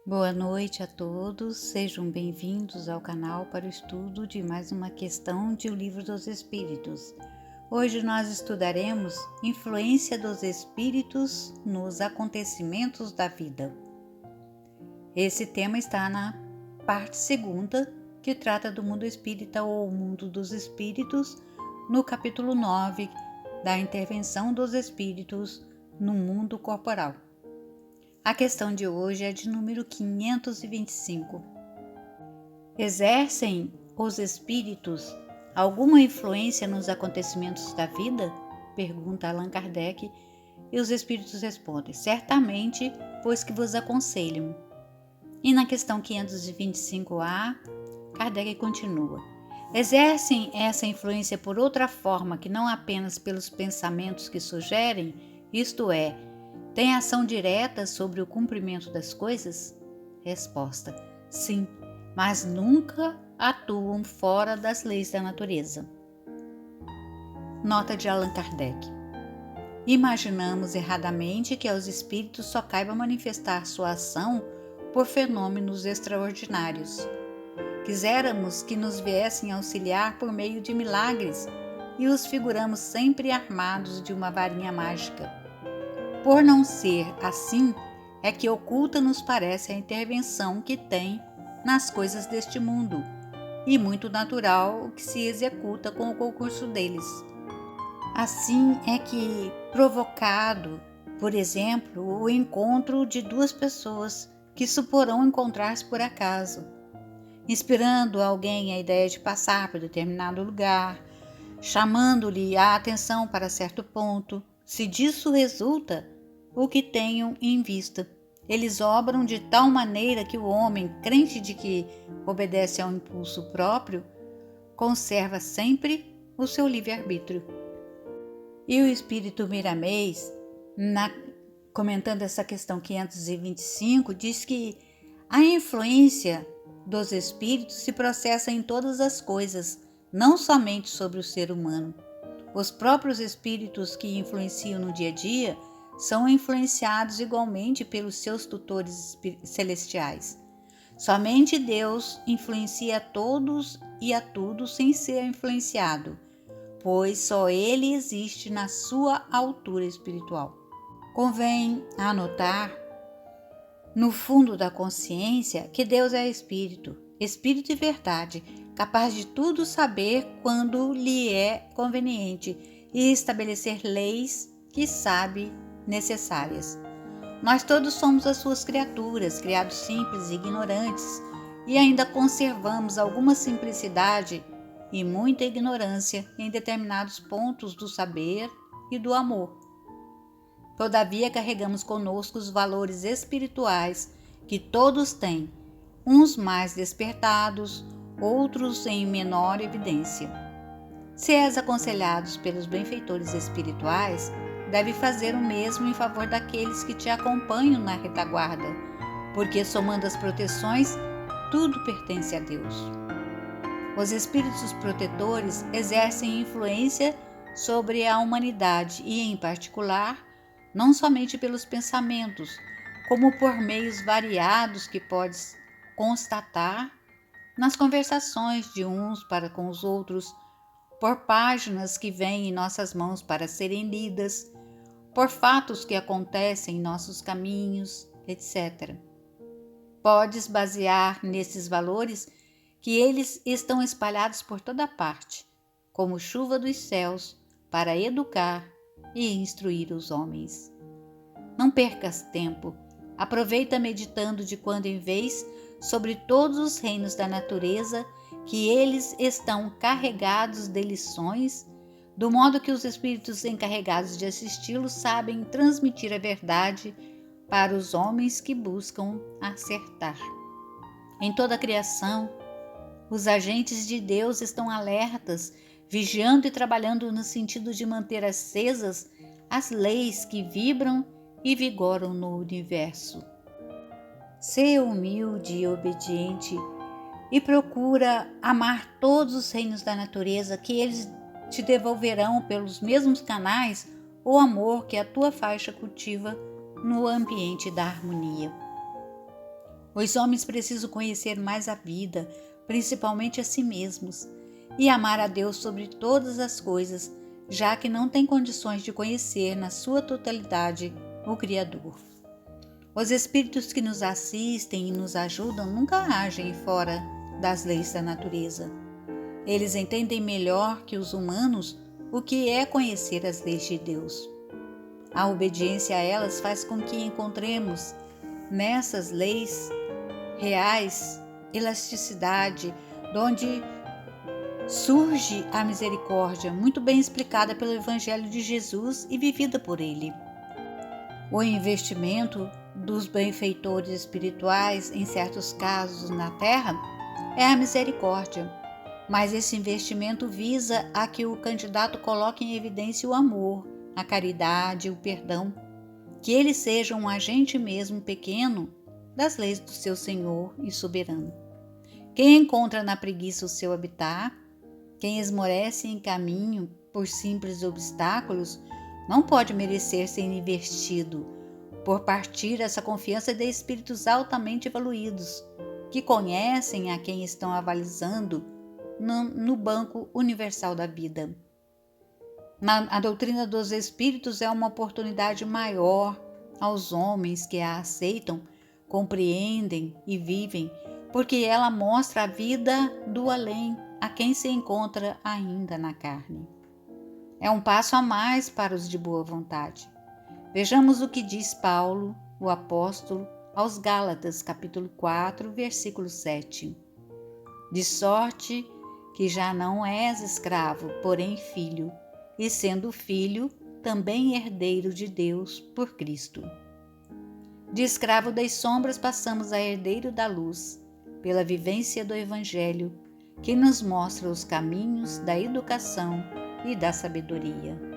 Boa noite a todos, sejam bem-vindos ao canal para o estudo de mais uma questão de O Livro dos Espíritos. Hoje nós estudaremos influência dos espíritos nos acontecimentos da vida. Esse tema está na parte segunda, que trata do mundo espírita ou mundo dos espíritos, no capítulo 9 da intervenção dos espíritos no mundo corporal. A questão de hoje é de número 525. Exercem os espíritos alguma influência nos acontecimentos da vida? Pergunta Allan Kardec, e os espíritos respondem: certamente, pois que vos aconselham. E na questão 525A, Kardec continua: exercem essa influência por outra forma que não apenas pelos pensamentos que sugerem, isto é, tem ação direta sobre o cumprimento das coisas? Resposta: sim, mas nunca atuam fora das leis da natureza. Nota de Allan Kardec. Imaginamos erradamente que aos espíritos só caiba manifestar sua ação por fenômenos extraordinários. Quiséramos que nos viessem auxiliar por meio de milagres e os figuramos sempre armados de uma varinha mágica. Por não ser assim, é que oculta nos parece a intervenção que tem nas coisas deste mundo, e muito natural o que se executa com o concurso deles. Assim é que, provocado, por exemplo, o encontro de duas pessoas que suporão encontrar-se por acaso, inspirando a alguém a ideia de passar por determinado lugar, chamando-lhe a atenção para certo ponto, se disso resulta o que tenham em vista. Eles obram de tal maneira que o homem, crente de que obedece ao impulso próprio, conserva sempre o seu livre-arbítrio. E o espírito Miramês, comentando essa questão 525, diz que a influência dos espíritos se processa em todas as coisas, não somente sobre o ser humano. Os próprios espíritos que influenciam no dia a dia são influenciados igualmente pelos seus tutores celestiais. Somente Deus influencia a todos e a tudo sem ser influenciado, pois só Ele existe na sua altura espiritual. Convém anotar, no fundo da consciência, que Deus é espírito e verdade, capaz de tudo saber quando lhe é conveniente e estabelecer leis que sabe necessárias. Nós todos somos as suas criaturas, criados simples e ignorantes, e ainda conservamos alguma simplicidade e muita ignorância em determinados pontos do saber e do amor. Todavia, carregamos conosco os valores espirituais que todos têm, uns mais despertados, outros em menor evidência. Se és aconselhados pelos benfeitores espirituais, deve fazer o mesmo em favor daqueles que te acompanham na retaguarda, porque, somando as proteções, tudo pertence a Deus. Os espíritos protetores exercem influência sobre a humanidade e, em particular, não somente pelos pensamentos, como por meios variados que podes constatar nas conversações de uns para com os outros, por páginas que vêm em nossas mãos para serem lidas, por fatos que acontecem em nossos caminhos, etc. Podes basear nesses valores que eles estão espalhados por toda parte, como chuva dos céus, para educar e instruir os homens. Não percas tempo, aproveita meditando de quando em vez sobre todos os reinos da natureza, que eles estão carregados de lições, do modo que os espíritos encarregados de assisti-los sabem transmitir a verdade para os homens que buscam acertar. Em toda a criação, os agentes de Deus estão alertas, vigiando e trabalhando no sentido de manter acesas as leis que vibram e vigoram no universo. Sê humilde e obediente e procura amar todos os reinos da natureza, que eles te devolverão pelos mesmos canais o amor que a tua faixa cultiva no ambiente da harmonia. Os homens precisam conhecer mais a vida, principalmente a si mesmos, e amar a Deus sobre todas as coisas, já que não têm condições de conhecer na sua totalidade o Criador. Os espíritos que nos assistem e nos ajudam nunca agem fora das leis da natureza. Eles entendem melhor que os humanos o que é conhecer as leis de Deus. A obediência a elas faz com que encontremos nessas leis reais elasticidade, onde surge a misericórdia, muito bem explicada pelo Evangelho de Jesus e vivida por ele. O investimento dos benfeitores espirituais, em certos casos na terra, é a misericórdia, mas esse investimento visa a que o candidato coloque em evidência o amor, a caridade, o perdão, que ele seja um agente mesmo pequeno das leis do seu Senhor e soberano. Quem encontra na preguiça o seu habitat, quem esmorece em caminho por simples obstáculos, não pode merecer ser investido, por partir essa confiança de espíritos altamente evoluídos, que conhecem a quem estão avalizando no banco universal da vida. A doutrina dos espíritos é uma oportunidade maior aos homens que a aceitam, compreendem e vivem, porque ela mostra a vida do além a quem se encontra ainda na carne. É um passo a mais para os de boa vontade. Vejamos o que diz Paulo, o apóstolo, aos Gálatas, capítulo 4, versículo 7. De sorte que já não és escravo, porém filho, e sendo filho, também herdeiro de Deus por Cristo. De escravo das sombras passamos a herdeiro da luz, pela vivência do Evangelho, que nos mostra os caminhos da educação e da sabedoria.